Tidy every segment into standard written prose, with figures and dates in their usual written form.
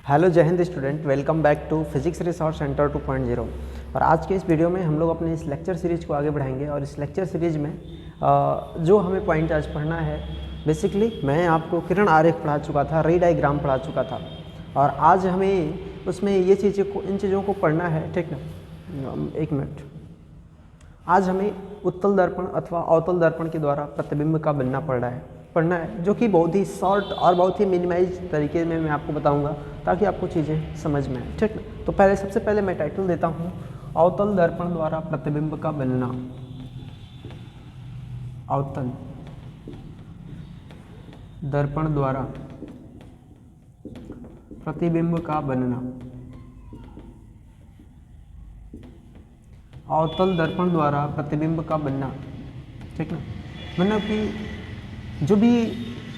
Hello जय हिंद student, welcome back to physics resource centre 2.0। और आज के इस वीडियो में हम लोग अपने इस लेक्चर सीरीज को आगे बढ़ाएंगे। और इस लेक्चर सीरीज में जो हमें पॉइंट आज पढ़ना है, बेसिकली मैं आपको किरण आरेख पढ़ा चुका था, रे डायग्राम पढ़ा चुका था, और आज हमें उसमें ये इन चीज़ों को पढ़ना है। ठीक है, एक मिनट। आज हमें उत्तल दर्पण अथवा अवतल दर्पण के द्वारा प्रतिबिंब का बनना पड़ना है, जो कि बहुत ही शॉर्ट और बहुत ही मिनिमाइज तरीके में मैं आपको बताऊंगा ताकि आपको चीज़ें समझ में आए। ठीक है, तो सबसे पहले मैं टाइटल देता हूं, अवतल दर्पण द्वारा प्रतिबिंब का बनना। अवतल दर्पण द्वारा प्रतिबिंब का बनना। अवतल दर्पण द्वारा प्रतिबिंब का बनना। ठीक ना, मतलब कि जो भी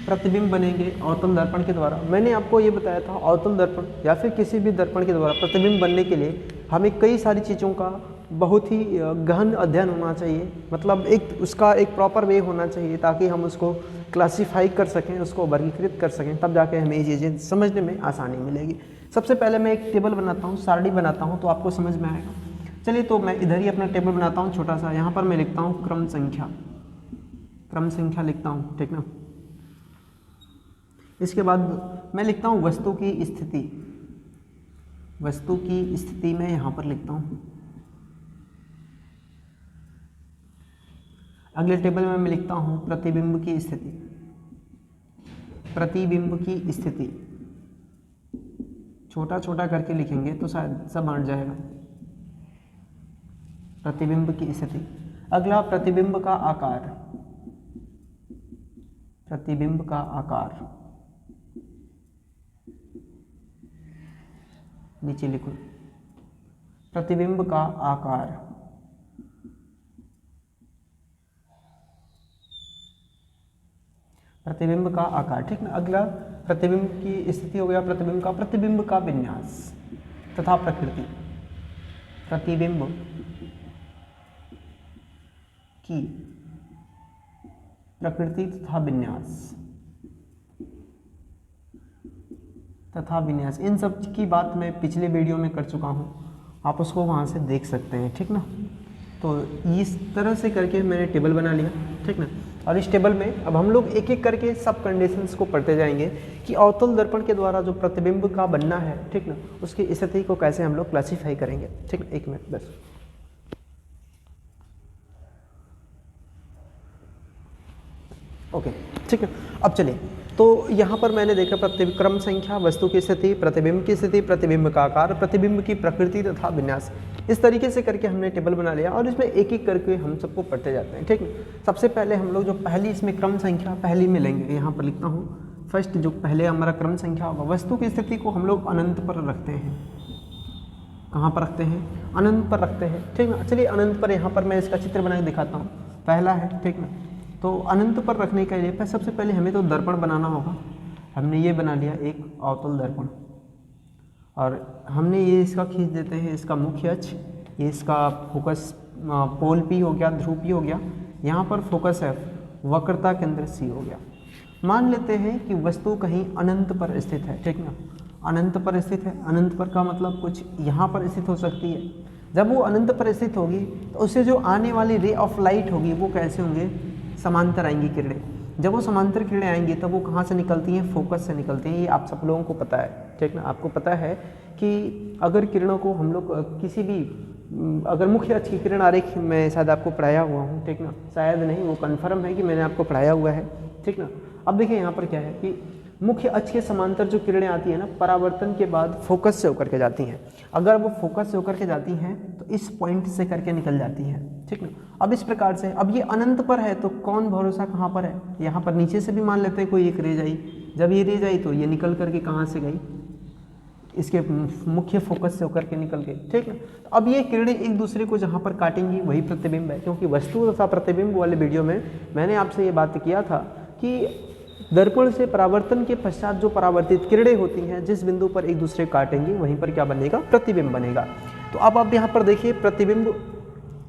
प्रतिबिंब बनेंगे अवतल दर्पण के द्वारा, मैंने आपको ये बताया था अवतल दर्पण या फिर किसी भी दर्पण के द्वारा प्रतिबिंब बनने के लिए हमें कई सारी चीज़ों का बहुत ही गहन अध्ययन होना चाहिए। मतलब उसका एक प्रॉपर वे होना चाहिए ताकि हम उसको क्लासीफाई कर सकें, उसको वर्गीकृत कर सकें, तब जाके हमें ये चीज़ें समझने में आसानी मिलेगी। सबसे पहले मैं एक टेबल बनाता हूँ, सारणी बनाता हूँ, तो आपको समझ में आएगा। चलिए, तो मैं इधर ही अपना टेबल बनाता हूँ छोटा सा। यहाँ पर मैं लिखता हूँ क्रम संख्या लिखता हूँ। ठीक ना, इसके बाद मैं लिखता हूँ वस्तु की स्थिति मैं यहाँ पर लिखता हूँ। अगले टेबल में मैं लिखता हूँ प्रतिबिंब की स्थिति। छोटा छोटा करके लिखेंगे तो शायद सब बांट जाएगा। प्रतिबिंब की स्थिति। अगला प्रतिबिंब का आकार। नीचे लिखो प्रतिबिंब का आकार। ठीक ना। अगला प्रतिबिंब की स्थिति हो गया, प्रतिबिंब का विन्यास तथा प्रकृति। प्रतिबिंब की प्रकृति तथा विन्यास। इन सब की बात मैं पिछले वीडियो में कर चुका हूँ, आप उसको वहाँ से देख सकते हैं। ठीक ना, तो इस तरह से करके मैंने टेबल बना लिया। ठीक ना, और इस टेबल में अब हम लोग एक एक करके सब कंडीशंस को पढ़ते जाएंगे कि अवतल दर्पण के द्वारा जो प्रतिबिंब का बनना है, ठीक ना, उसकी स्थिति को कैसे हम लोग क्लासीफाई करेंगे। ठीक ना, एक मिनट बस। ओके, ठीक है। अब चलिए, तो यहाँ पर मैंने देखा क्रम संख्या, वस्तु की स्थिति, प्रतिबिंब की स्थिति, प्रतिबिंब का आकार, प्रतिबिंब की प्रकृति तथा विन्यास। इस तरीके से करके हमने टेबल बना लिया और इसमें एक एक करके हम सबको पढ़ते जाते हैं। ठीक है, सबसे पहले हम लोग जो पहली इसमें क्रम संख्या पहली में लेंगे, यहाँ पर लिखता हूँ फर्स्ट, जो पहले हमारा क्रम संख्या होगा, वस्तु की स्थिति को हम लोग अनंत पर रखते हैं। कहाँ पर रखते हैं? अनंत पर रखते हैं। ठीक ना, चलिए अनंत पर यहाँ पर मैं इसका चित्र बना के दिखाता हूँ। पहला है, ठीक ना, तो अनंत पर रखने के लिए सबसे पहले हमें तो दर्पण बनाना होगा। हमने ये बना लिया एक अवतल दर्पण, और हमने ये इसका खींच देते हैं इसका मुख्य अक्ष, ये इसका फोकस पोल पी हो गया, ध्रुव पी हो गया, यहाँ पर फोकस एफ, वक्रता केंद्र सी हो गया। मान लेते हैं कि वस्तु कहीं अनंत पर स्थित है। ठीक ना, अनंत पर स्थित है। अनंत पर का मतलब कुछ यहाँ पर स्थित हो सकती है। जब वो अनंत पर स्थित होगी तो उससे जो आने वाली रे ऑफ लाइट होगी वो कैसे होंगे? समांतर आएंगी किरणें। जब वो समांतर किरणें आएंगी तब वो कहाँ से निकलती हैं? फोकस से निकलती हैं। ये आप सब लोगों को पता है। ठीक ना, आपको पता है कि अगर किरणों को हम लोग किसी भी अगर मुख्य अक्ष की किरण आरेख में शायद आपको पढ़ाया हुआ हूँ, ठीक ना, शायद नहीं, वो कन्फर्म है कि मैंने आपको पढ़ाया हुआ है। ठीक ना, अब देखिए यहाँ पर क्या है कि मुख्य अक्ष के समांतर जो किरणें आती है ना, परावर्तन के बाद फोकस से होकर के जाती हैं। अगर वो फोकस से होकर के जाती हैं तो इस पॉइंट से करके निकल जाती हैं। ठीक ना, अब इस प्रकार से, अब ये अनंत पर है तो कौन भरोसा कहाँ पर है? यहाँ पर नीचे से भी मान लेते हैं कोई एक रेज आई, जब ये रेज आई तो ये निकल करके कहाँ से गई? इसके मुख्य फोकस से होकर के निकल गई। ठीक ना, अब ये किरणें एक दूसरे को जहाँ पर काटेंगी वही प्रतिबिंब है, क्योंकि वस्तु तथा प्रतिबिंब वाले वीडियो में मैंने आपसे ये बात किया था कि दर्पण से परावर्तन के पश्चात जो परावर्तित किरणें होती हैं जिस बिंदु पर एक दूसरे काटेंगी वहीं पर क्या बनेगा? प्रतिबिंब बनेगा। तो अब आप यहाँ पर देखिए, प्रतिबिंब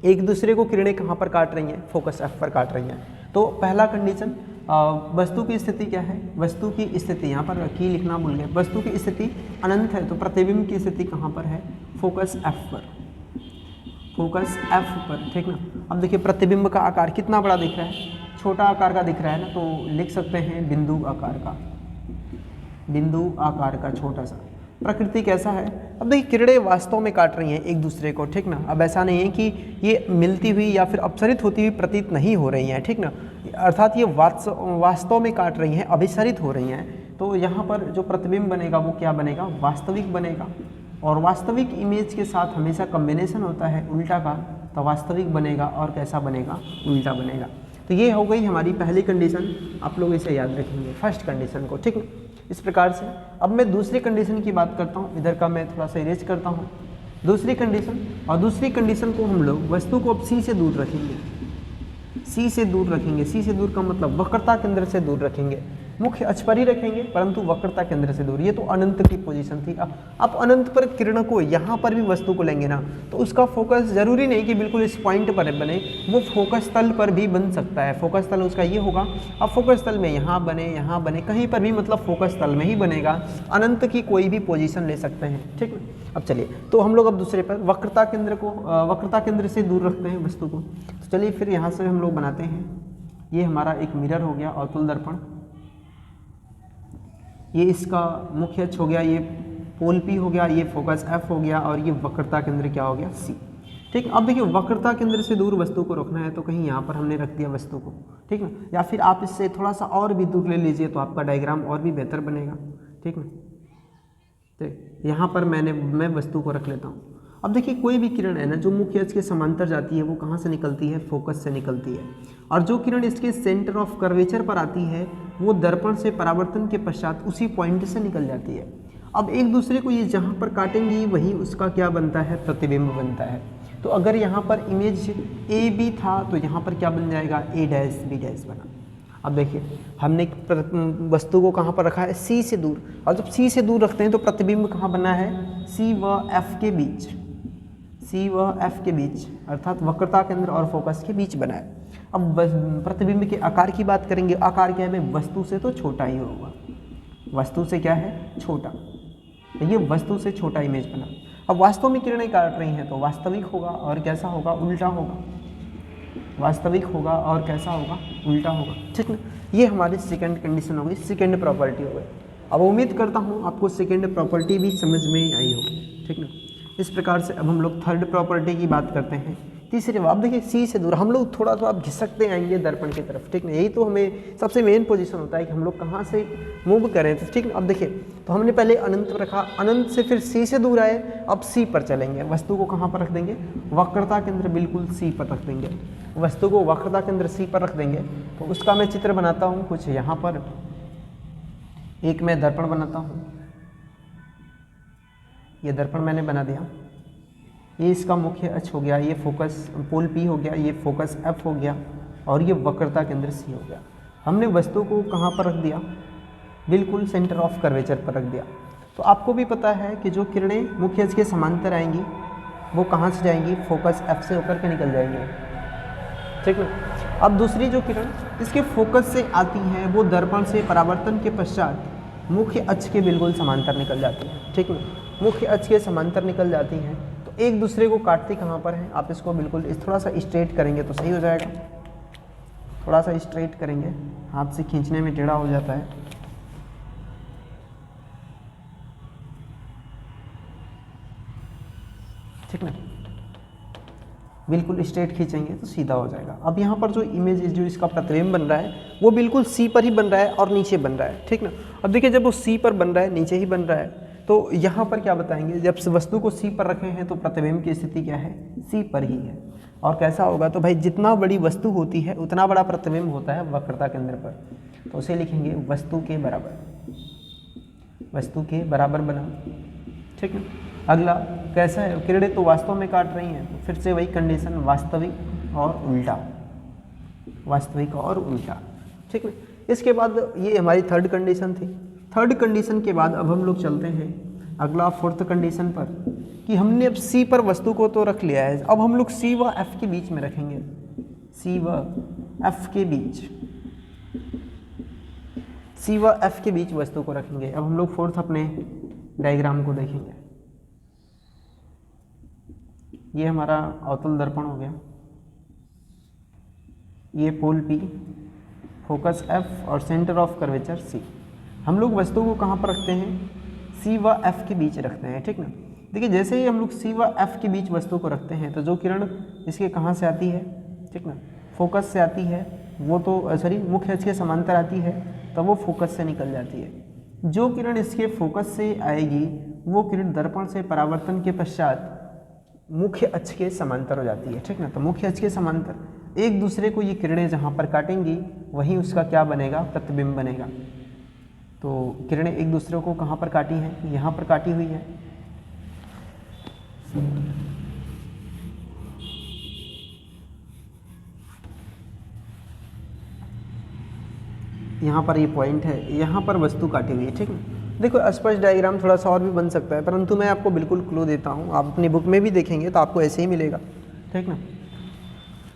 एक दूसरे को किरणें कहाँ पर काट रही हैं? फोकस एफ पर काट रही हैं। तो पहला कंडीशन वस्तु की स्थिति क्या है, वस्तु की स्थिति यहाँ पर की लिखना भूल गए, वस्तु की स्थिति अनंत है तो प्रतिबिंब की स्थिति कहाँ पर है, फोकस एफ पर, फोकस एफ पर, ठीक ना। अब देखिए प्रतिबिंब का आकार कितना बड़ा दिख रहा है, छोटा आकार का दिख रहा है ना, तो लिख सकते हैं बिंदु आकार का, बिंदु आकार का छोटा सा। प्रकृति कैसा है, अब देखिए किरणें वास्तव में काट रही हैं एक दूसरे को, ठीक ना। अब ऐसा नहीं है कि ये मिलती हुई या फिर अपसरित होती हुई प्रतीत नहीं हो रही हैं, ठीक ना, अर्थात ये वास्तव में काट रही हैं, अभिसरित हो रही हैं। तो यहाँ पर जो प्रतिबिंब बनेगा वो क्या बनेगा, वास्तविक बनेगा। और वास्तविक इमेज के साथ हमेशा कॉम्बिनेशन होता है उल्टा का, तो वास्तविक बनेगा और कैसा बनेगा, उल्टा बनेगा। तो ये हो गई हमारी पहली कंडीशन, आप लोग इसे याद रखेंगे, फर्स्ट कंडीशन को, ठीक है। इस प्रकार से अब मैं दूसरी कंडीशन की बात करता हूँ, इधर का मैं थोड़ा सा इरेज करता हूँ दूसरी कंडीशन। और दूसरी कंडीशन को हम लोग वस्तु को अब सी से दूर रखेंगे, सी से दूर रखेंगे। सी से दूर का मतलब वक्रता केंद्र से दूर रखेंगे, मुख्य अक्ष पर ही रखेंगे परंतु वक्रता केंद्र से दूर। ये तो अनंत की पोजीशन थी। अब अनंत पर किरण को यहाँ पर भी वस्तु को लेंगे ना, तो उसका फोकस जरूरी नहीं कि बिल्कुल इस पॉइंट पर बने, वो फोकस तल पर भी बन सकता है। फोकस तल उसका ये होगा, अब फोकस तल में यहाँ बने, कहीं पर भी, मतलब फोकस तल में ही बनेगा। अनंत की कोई भी पोजीशन ले सकते हैं, ठीक है। अब चलिए, तो हम लोग अब दूसरे पर वक्रता केंद्र से दूर रखते हैं वस्तु को। तो चलिए फिर यहाँ से हम लोग बनाते हैं, ये हमारा एक मिरर हो गया और तुल दर्पण, ये इसका मुख्य अक्ष हो गया, ये पोल पी हो गया, ये फोकस एफ हो गया और ये वक्रता केंद्र क्या हो गया, सी, ठीक। अब देखिए वक्रता केंद्र से दूर वस्तु को रखना है तो कहीं यहाँ पर हमने रख दिया वस्तु को, ठीक ना, या फिर आप इससे थोड़ा सा और भी दूर ले लीजिए तो आपका डायग्राम और भी बेहतर बनेगा, ठीक ना। तो यहाँ पर मैं वस्तु को रख लेता हूँ। अब देखिए कोई भी किरण है ना जो मुख्य अक्ष के समांतर जाती है वो कहाँ से निकलती है, फोकस से निकलती है। और जो किरण इसके सेंटर ऑफ कर्वेचर पर आती है वो दर्पण से परावर्तन के पश्चात उसी पॉइंट से निकल जाती है। अब एक दूसरे को ये जहाँ पर काटेंगी वही उसका क्या बनता है, प्रतिबिंब बनता है। तो अगर यहाँ पर इमेज ए बी था तो यहाँ पर क्या बन जाएगा, ए डैश बी डैश बना। अब देखिए हमने वस्तु को कहाँ पर रखा है, सी से दूर, और जब सी से दूर रखते हैं तो प्रतिबिंब कहाँ बना है, सी व एफ के बीच, सी व एफ के बीच, अर्थात वक्रता केंद्र और फोकस के बीच बना है। अब प्रतिबिंब के आकार की बात करेंगे, आकार क्या है, वस्तु से तो छोटा ही होगा, वस्तु से क्या है, छोटा, तो ये वस्तु से छोटा इमेज बना। अब वास्तव में किरणें काट रही हैं तो वास्तविक होगा और कैसा होगा, उल्टा होगा, वास्तविक होगा और कैसा होगा, उल्टा होगा, ठीक ना। ये हमारी सेकंड कंडीशन हो गई, सेकंड प्रॉपर्टी हो गई। अब उम्मीद करता हूँ आपको सेकंड प्रॉपर्टी भी समझ में आई होगी, ठीक ना। इस प्रकार से अब हम लोग थर्ड प्रॉपर्टी की बात करते हैं। तीसरे, अब देखिए सी से दूर हम लोग थोड़ा तो आप घिसकते आएंगे दर्पण की तरफ, ठीक ना। यही तो हमें सबसे मेन पोजीशन होता है कि हम लोग कहाँ से मूव करें, तो ठीक ना। अब देखिए तो हमने पहले अनंत पर रखा, अनंत से फिर सी से दूर आए, अब सी पर चलेंगे। वस्तु को कहाँ पर रख देंगे, वक्रता केंद्र बिल्कुल सी पर रख देंगे, वस्तु को वक्रता केंद्र सी पर रख देंगे। तो उसका मैं चित्र बनाता हूँ कुछ यहाँ पर, एक मैं दर्पण बनाता हूँ, ये दर्पण मैंने बना दिया, ये इसका मुख्य अक्ष हो गया, ये फोकस पोल पी हो गया, ये फोकस एफ हो गया और ये वक्रता केंद्र सी हो गया। हमने वस्तु को कहाँ पर रख दिया, बिल्कुल सेंटर ऑफ कर्वेचर पर रख दिया। तो आपको भी पता है कि जो किरणें मुख्य अक्ष के समांतर आएंगी वो कहाँ से जाएंगी, फोकस एफ से होकर के निकल जाएंगी, ठीक है। अब दूसरी जो किरण इसके फोकस से आती हैं वो दर्पण से परावर्तन के पश्चात मुख्य अक्ष के बिल्कुल समांतर निकल जाती है, ठीक है। मुख्य अक्ष के समांतर निकल जाती हैं तो एक दूसरे को काटती कहाँ पर है, आप इसको बिल्कुल थोड़ा सा स्ट्रेट करेंगे तो सही हो जाएगा, थोड़ा सा स्ट्रेट करेंगे, हाथ से खींचने में टेढ़ा हो जाता है, ठीक ना। बिल्कुल स्ट्रेट खींचेंगे तो सीधा हो जाएगा। अब यहाँ पर जो इमेज जो इसका प्रतिबिंब बन रहा है वो बिल्कुल सी पर ही बन रहा है और नीचे बन रहा है, ठीक ना। अब देखिए जब वो सी पर बन रहा है, नीचे ही बन रहा है, तो यहाँ पर क्या बताएंगे, जब वस्तु को सी पर रखे हैं तो प्रतिबिंब की स्थिति क्या है, सी पर ही है। और कैसा होगा, तो भाई जितना बड़ी वस्तु होती है उतना बड़ा प्रतिबिंब होता है वक्रता केंद्र पर, तो उसे लिखेंगे वस्तु के बराबर, वस्तु के बराबर बना, ठीक है। अगला कैसा है, किरणें तो वास्तव में काट रही हैं, तो फिर से वही कंडीशन, वास्तविक और उल्टा, वास्तविक और उल्टा, ठीक है। इसके बाद ये हमारी थर्ड कंडीशन थी। थर्ड कंडीशन के बाद अब हम लोग चलते हैं अगला फोर्थ कंडीशन पर, कि हमने अब सी पर वस्तु को तो रख लिया है, अब हम लोग सी व एफ के बीच में रखेंगे, सी व एफ के बीच, C व F के बीच वस्तु को रखेंगे। अब हम लोग फोर्थ अपने डायग्राम को देखेंगे। ये हमारा अवतल दर्पण हो गया, ये पोल P, फोकस F और सेंटर ऑफ कर्वेचर C। हम लोग वस्तु को कहाँ पर रखते हैं? C व F के बीच रखते हैं, ठीक ना। देखिए जैसे ही हम लोग C व F के बीच वस्तु को रखते हैं तो जो किरण इसके कहाँ से आती है, ठीक ना, फोकस से आती है, वो तो सॉरी मुख्य अक्ष के समांतर आती है, तो वो फोकस से निकल जाती है। जो किरण इसके फोकस से आएगी वो किरण दर्पण से परावर्तन के पश्चात मुख्य अक्ष के समांतर हो जाती है, ठीक ना। तो मुख्य अक्ष के समांतर एक दूसरे को ये किरणें जहाँ पर काटेंगी वहीं उसका क्या बनेगा? प्रतिबिंब बनेगा। तो किरणें एक दूसरे को कहाँ पर काटी हैं? यहाँ पर काटी हुई है। यहाँ पर ये पॉइंट है, यहाँ पर वस्तु काटी हुई है, ठीक है। देखो स्पष्ट डायग्राम थोड़ा सा और भी बन सकता है, परंतु मैं आपको बिल्कुल क्लू देता हूँ। आप अपनी बुक में भी देखेंगे तो आपको ऐसे ही मिलेगा, ठीक ना।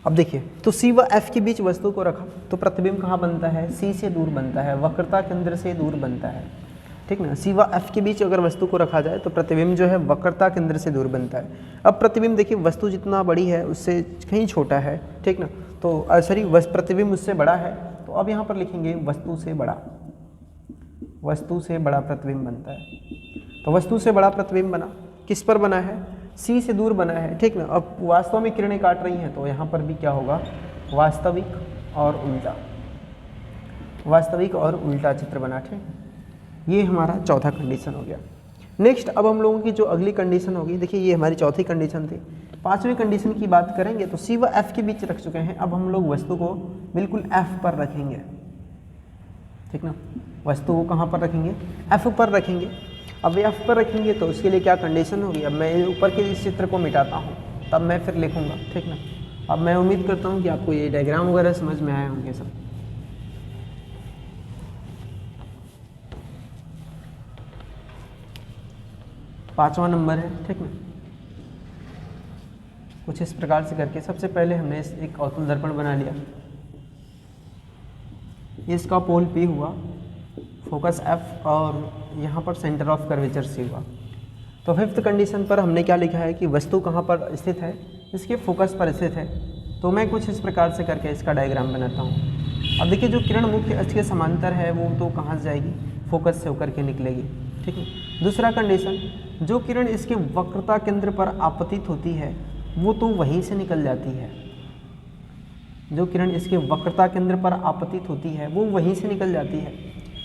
अब देखिए, तो C व F के बीच वस्तु को रखा तो प्रतिबिंब कहाँ बनता है? C से दूर बनता है, वक्रता केंद्र से दूर बनता है, ठीक ना। C व F के बीच अगर वस्तु को रखा जाए तो प्रतिबिंब जो है वक्रता केंद्र से दूर बनता है। अब प्रतिबिंब देखिए वस्तु जितना बड़ी है उससे कहीं छोटा है, ठीक ना। तो सॉरी प्रतिबिंब उससे बड़ा है, तो अब यहाँ पर लिखेंगे वस्तु से बड़ा, वस्तु से बड़ा प्रतिबिंब बनता है। तो वस्तु से बड़ा प्रतिबिंब बना, किस पर बना है? C से दूर बना है, ठीक ना। अब वास्तव में किरणें काट रही हैं तो यहाँ पर भी क्या होगा? वास्तविक और उल्टा, वास्तविक और उल्टा चित्र बना, ठीक। ये हमारा चौथा कंडीशन हो गया। नेक्स्ट अब हम लोगों की जो अगली कंडीशन होगी, देखिए ये हमारी चौथी कंडीशन थी। पांचवी कंडीशन की बात करेंगे तो C व F के बीच रख चुके हैं, अब हम लोग वस्तु को बिल्कुल F पर रखेंगे, ठीक ना। वस्तु को कहाँ पर रखेंगे? F पर रखेंगे। अब F पर रखेंगे तो उसके लिए क्या कंडीशन होगी? अब मैं ऊपर के इस चित्र को मिटाता हूँ, तब मैं फिर लिखूँगा, ठीक ना। अब मैं उम्मीद करता हूँ कि आपको ये डायग्राम वगैरह समझ में आए होंगे सब। पाँचवा नंबर है, ठीक ना। कुछ इस प्रकार से करके सबसे पहले हमने एक अवतल दर्पण बना लिया, इसका पोल P हुआ, फोकस F और यहाँ पर सेंटर ऑफ कर्वेचर C हुआ। तो फिफ्थ कंडीशन पर हमने क्या लिखा है कि वस्तु कहाँ पर स्थित है? इसके फोकस पर स्थित है। तो मैं कुछ इस प्रकार से करके इसका डायग्राम बनाता हूँ। अब देखिए जो किरण मुख्य अक्ष के समांतर है वो तो कहाँ से जाएगी? फोकस से होकर के निकलेगी, ठीक है। दूसरा कंडीशन, जो किरण इसके वक्रता केंद्र पर आपतित होती है वो तो वहीं से निकल जाती है। जो किरण इसके वक्रता केंद्र पर आपतित होती है वो वहीं से निकल जाती है।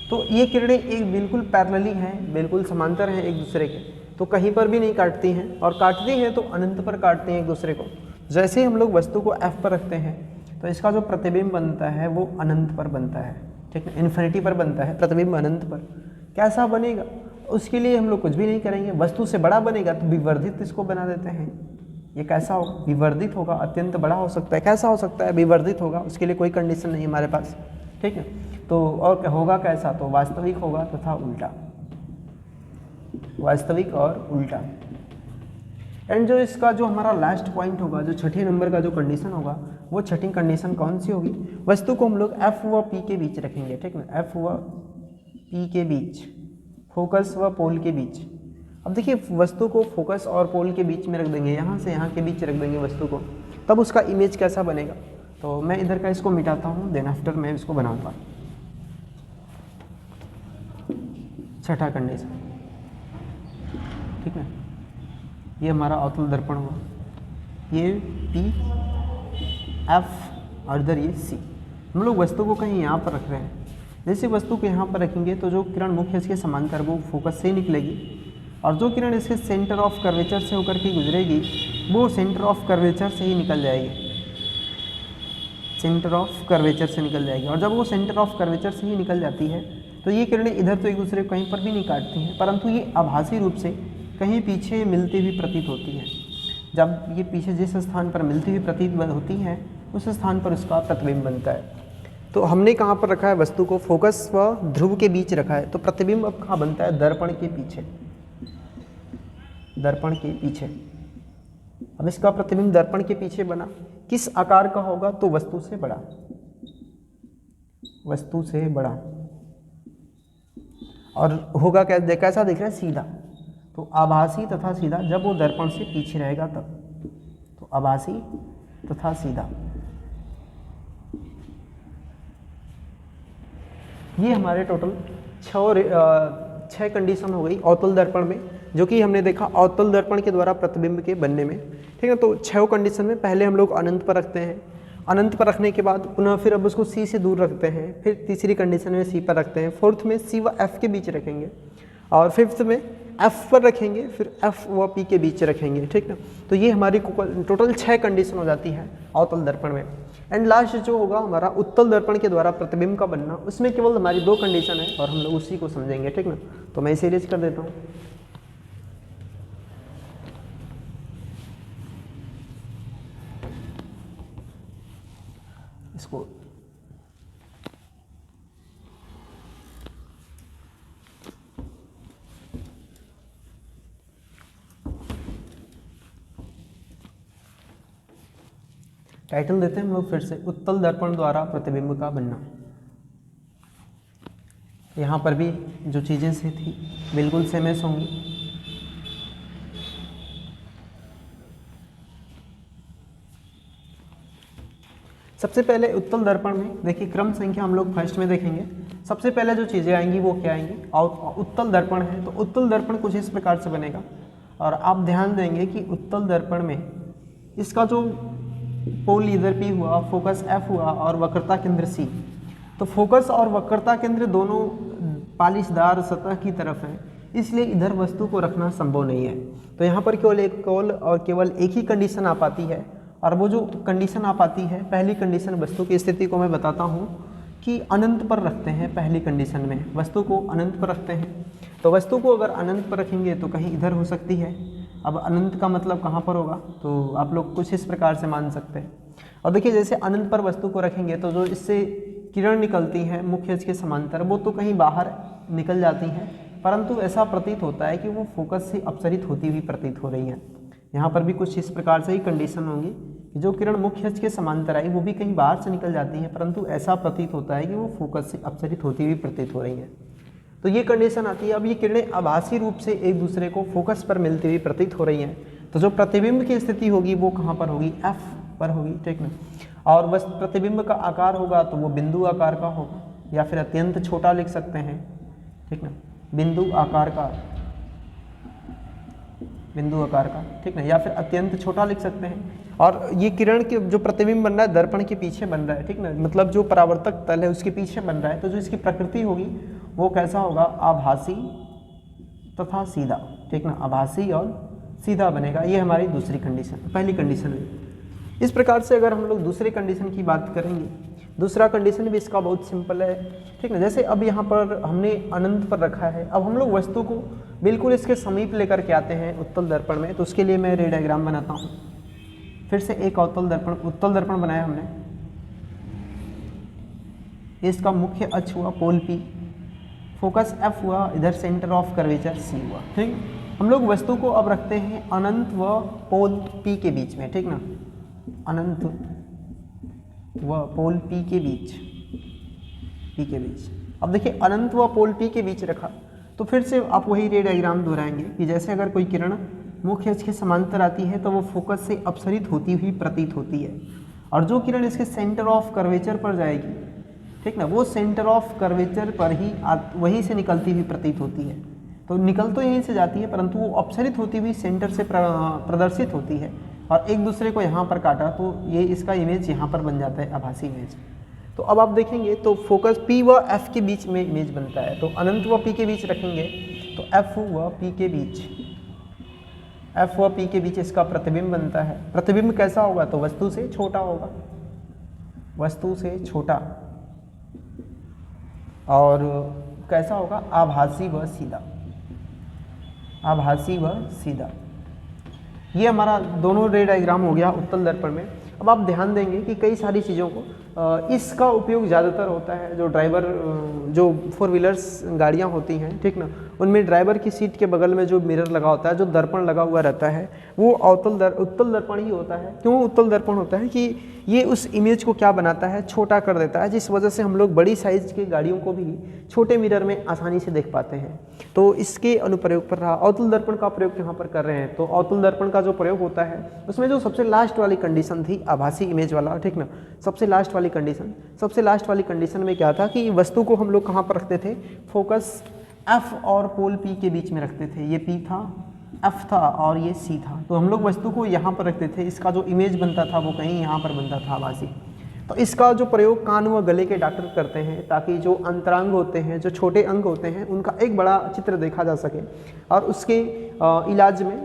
तो ये किरणें एक बिल्कुल पैरेलली हैं, बिल्कुल समांतर हैं एक दूसरे के, तो कहीं पर भी नहीं काटती हैं, और काटती हैं तो अनंत पर काटती हैं एक दूसरे को। जैसे ही हम लोग वस्तु को F पर रखते हैं तो इसका जो प्रतिबिंब बनता है वो अनंत पर बनता है, ठीक है, इन्फिनिटी पर बनता है प्रतिबिंब अनंत पर। कैसा बनेगा? उसके लिए हम लोग कुछ भी नहीं करेंगे, वस्तु से बड़ा बनेगा तो विवर्धित इसको बना देते हैं। ये कैसा होगा? विवर्धित होगा, अत्यंत बड़ा हो सकता है। कैसा हो सकता है? विवर्धित होगा, उसके लिए कोई कंडीशन नहीं हमारे पास, ठीक है। तो और होगा कैसा? तो वास्तविक होगा तथा उल्टा, वास्तविक और उल्टा। एंड जो इसका जो हमारा लास्ट पॉइंट होगा, जो छठे नंबर का जो कंडीशन होगा, वो छठी कंडीशन कौन सी होगी? वस्तु को हम लोग F व P के बीच रखेंगे, ठीक है, F व P के बीच, फोकस व पोल के बीच। अब देखिए वस्तु को फोकस और पोल के बीच में रख देंगे, यहाँ से यहाँ के बीच रख देंगे वस्तु को, तब उसका इमेज कैसा बनेगा? तो मैं इधर का इसको मिटाता हूँ, देन आफ्टर मैं इसको बनाऊंगा। छठा कंडीशन, ठीक है, ये हमारा अवतल दर्पण हुआ, ये P, F और इधर ये C। हम लोग वस्तु को कहीं यहाँ पर रख रहे हैं। जैसे वस्तु को यहाँ पर रखेंगे तो जो किरण मुख्य इसके समांतर वो फोकस से निकलेगी, और जो किरण इसके सेंटर ऑफ कर्वेचर से होकर के गुजरेगी वो सेंटर ऑफ कर्वेचर से ही निकल जाएगी, सेंटर ऑफ कर्वेचर से निकल जाएगी। और जब वो सेंटर ऑफ कर्वेचर से ही निकल जाती है तो ये किरणें इधर तो एक दूसरे को कहीं पर भी नहीं काटती हैं, परंतु ये आभासी रूप से कहीं पीछे मिलती हुई प्रतीत होती हैं। जब ये पीछे जिस स्थान पर मिलती हुई प्रतीत होती हैं उस स्थान पर उसका प्रतिबिंब बनता है। तो हमने कहाँ पर रखा है? वस्तु को फोकस व ध्रुव के बीच रखा है, तो प्रतिबिंब अब कहाँ बनता है? दर्पण के पीछे, दर्पण के पीछे। अब इसका प्रतिबिंब दर्पण के पीछे बना, किस आकार का होगा? तो वस्तु से बड़ा, वस्तु से बड़ा, और होगा कैसा दिख रहा है, सीधा। तो आभासी तथा सीधा जब वो दर्पण से पीछे रहेगा तब। तो आभासी तथा सीधा, ये हमारे टोटल 6 कंडीशन हो गई अवतल दर्पण में, जो कि हमने देखा अवतल दर्पण के द्वारा प्रतिबिंब के बनने में। ठीक है, तो 6 कंडीशन में पहले हम लोग अनंत पर रखते हैं, अनंत पर रखने के बाद पुनः फिर अब उसको सी से दूर रखते हैं, फिर तीसरी कंडीशन में सी पर रखते हैं, फोर्थ में सी व एफ के बीच रखेंगे, और फिफ्थ में एफ पर रखेंगे, फिर एफ व पी के बीच रखेंगे। ठीक ना, तो ये हमारी टोटल 6 कंडीशन हो जाती है अवतल दर्पण में। एंड लास्ट जो होगा हमारा उत्तल दर्पण के द्वारा प्रतिबिंब का बनना, उसमें केवल हमारी 2 कंडीशन है और हम लोग उसी को समझेंगे। ठीक ना, तो मैं इसे इरेज कर देता हूँ। इसको टाइटल देते हैं हम लोग फिर से, उत्तल दर्पण द्वारा प्रतिबिंब का बनना। यहाँ पर भी जो चीज़ें से थी बिल्कुल सेम होंगी। सबसे पहले उत्तल दर्पण में देखिए क्रम संख्या हम लोग फर्स्ट में देखेंगे। सबसे पहले जो चीज़ें आएंगी वो क्या आएंगी, और उत्तल दर्पण है तो उत्तल दर्पण कुछ इस प्रकार से बनेगा। और आप ध्यान देंगे कि उत्तल दर्पण में इसका जो पोल इधर पी हुआ, फोकस एफ हुआ और वक्रता केंद्र सी, तो फोकस और वक्रता केंद्र दोनों पालिशदार सतह की तरफ है, इसलिए इधर वस्तु को रखना संभव नहीं है। तो यहाँ पर केवल एक ही कंडीशन आ पाती है, और वो जो कंडीशन आ पाती है, पहली कंडीशन वस्तु की स्थिति को मैं बताता हूँ कि अनंत पर रखते हैं। पहली कंडीशन में वस्तु को अनंत पर रखते हैं, तो वस्तु को अगर अनंत पर रखेंगे तो कहीं इधर हो सकती है। अब अनंत का मतलब कहाँ पर होगा, तो आप लोग कुछ इस प्रकार से मान सकते हैं। और देखिए जैसे अनंत पर वस्तु को रखेंगे तो जो इससे किरण निकलती है मुख्य अक्ष के समांतर, वो तो कहीं बाहर निकल जाती हैं, परंतु ऐसा प्रतीत होता है कि वो फोकस से अपसरित होती हुई प्रतीत हो रही हैं। यहाँ पर भी कुछ इस प्रकार से ही कंडीशन होंगी कि जो किरण मुख्य अक्ष के समांतर आई वो भी कहीं बाहर से निकल जाती हैं, परंतु ऐसा प्रतीत होता है कि वो फोकस से अपसरित होती हुई प्रतीत हो रही हैं। तो ये कंडीशन आती है। अब ये किरणें आभासी रूप से एक दूसरे को फोकस पर मिलती हुई प्रतीत हो रही हैं, तो जो प्रतिबिंब की स्थिति होगी वो कहाँ पर होगी, एफ पर होगी। ठीक ना, और बस प्रतिबिंब का आकार होगा तो वो बिंदु आकार का होगा, या फिर अत्यंत छोटा लिख सकते हैं। ठीक ना, बिंदु आकार का, बिंदु आकार का, ठीक ना, या फिर अत्यंत छोटा लिख सकते हैं। और ये किरण के जो प्रतिबिंब बन रहा है दर्पण के पीछे बन रहा है। ठीक ना, मतलब जो परावर्तक तल है उसके पीछे बन रहा है, तो जो इसकी प्रकृति होगी वो कैसा होगा, आभासी तथा सीधा। ठीक ना, आभासी और सीधा बनेगा। ये हमारी दूसरी कंडीशन, पहली कंडीशन है। इस प्रकार से अगर हम लोग दूसरे कंडीशन की बात करेंगे, दूसरा कंडीशन भी इसका बहुत सिंपल है। ठीक है, जैसे अब यहाँ पर हमने अनंत पर रखा है, अब हम लोग वस्तु को बिल्कुल इसके समीप लेकर के आते हैं उत्तल दर्पण में, तो उसके लिए मैं रे डायग्राम बनाता हूँ। फिर से एक उत्तल दर्पण बनाया हमने। इसका मुख्य अक्ष हुआ पोल पी, फोकस एफ हुआ, इधर सेंटर ऑफ कर्वेचर सी हुआ। ठीक, हम लोग वस्तु को अब रखते हैं अनंत व पोल पी के बीच में। ठीक ना, अनंत व पोल पी के बीच, अब देखिए अनंत व पोल पी के बीच रखा, तो फिर से आप वही रे डायग्राम दोहराएंगे कि जैसे अगर कोई किरण मुख्य अक्ष के समांतर आती है तो वो फोकस से अपसरित होती हुई प्रतीत होती है, और जो किरण इसके सेंटर ऑफ कर्वेचर पर जाएगी, ठीक ना, वो सेंटर ऑफ कर्वेचर पर ही वहीं से निकलती हुई प्रतीत होती है। तो निकल तो यहीं से जाती है, परंतु वो अपसरित होती हुई सेंटर से प्रदर्शित होती है, और एक दूसरे को यहाँ पर काटा तो ये इसका इमेज यहाँ पर बन जाता है, आभासी इमेज। तो अब आप देखेंगे तो फोकस P व F के बीच में इमेज बनता है, तो अनंत व P के बीच रखेंगे तो F व P के बीच, F व P के बीच इसका प्रतिबिंब बनता है। प्रतिबिंब कैसा होगा, तो वस्तु से छोटा होगा, वस्तु से छोटा, और कैसा होगा, आभासी व सीधा, आभासी व सीधा। ये हमारा दोनों रे डायग्राम हो गया उत्तल दर्पण में। अब आप ध्यान देंगे कि कई सारी चीज़ों को इसका उपयोग ज़्यादातर होता है जो ड्राइवर जो 4 व्हीलर्स गाड़ियाँ होती हैं, ठीक ना, उनमें ड्राइवर की सीट के बगल में जो मिरर लगा होता है, जो दर्पण लगा हुआ रहता है, वो उत्तल दर्पण ही होता है। क्यों उत्तल दर्पण होता है कि ये उस इमेज को क्या बनाता है, छोटा कर देता है, जिस वजह से हम लोग बड़ी साइज़ की गाड़ियों को भी छोटे मिरर में आसानी से देख पाते हैं। तो इसके अनुप्रयोग पर रहा। अवतल दर्पण का प्रयोग यहाँ पर कर रहे हैं, तो अवतल दर्पण का जो प्रयोग होता है उसमें जो सबसे लास्ट वाली कंडीशन थी आभासी इमेज वाला, ठीक ना, सबसे लास्ट वाली कंडीशन में क्या था कि वस्तु को हम लोग कहाँ पर रखते थे, फोकस F और पोल P के बीच में रखते थे। ये P था, F था और ये C था। तो हम लोग वस्तु को यहाँ पर रखते थे, इसका जो इमेज बनता था वो कहीं यहाँ पर बनता था आभासी। तो इसका जो प्रयोग कान व गले के डॉक्टर करते हैं ताकि जो अंतरांग होते हैं, जो छोटे अंग होते हैं, उनका एक बड़ा चित्र देखा जा सके और उसके इलाज में,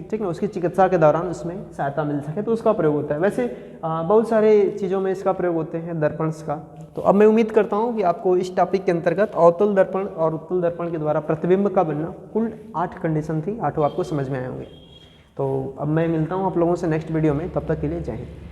ठीक ना, उसकी चिकित्सा के दौरान उसमें सहायता मिल सके, तो उसका प्रयोग होता है। वैसे बहुत सारे चीज़ों में इसका प्रयोग होते हैं दर्पण का। तो अब मैं उम्मीद करता हूँ कि आपको इस टॉपिक के अंतर्गत अवतल दर्पण और उत्तल दर्पण के द्वारा प्रतिबिंब का बनना कुल 8 कंडीशन थी, 8 आपको समझ में आए होंगे। तो अब मैं मिलता हूँ आप लोगों से नेक्स्ट वीडियो में, तब तक के लिए जय हिंद।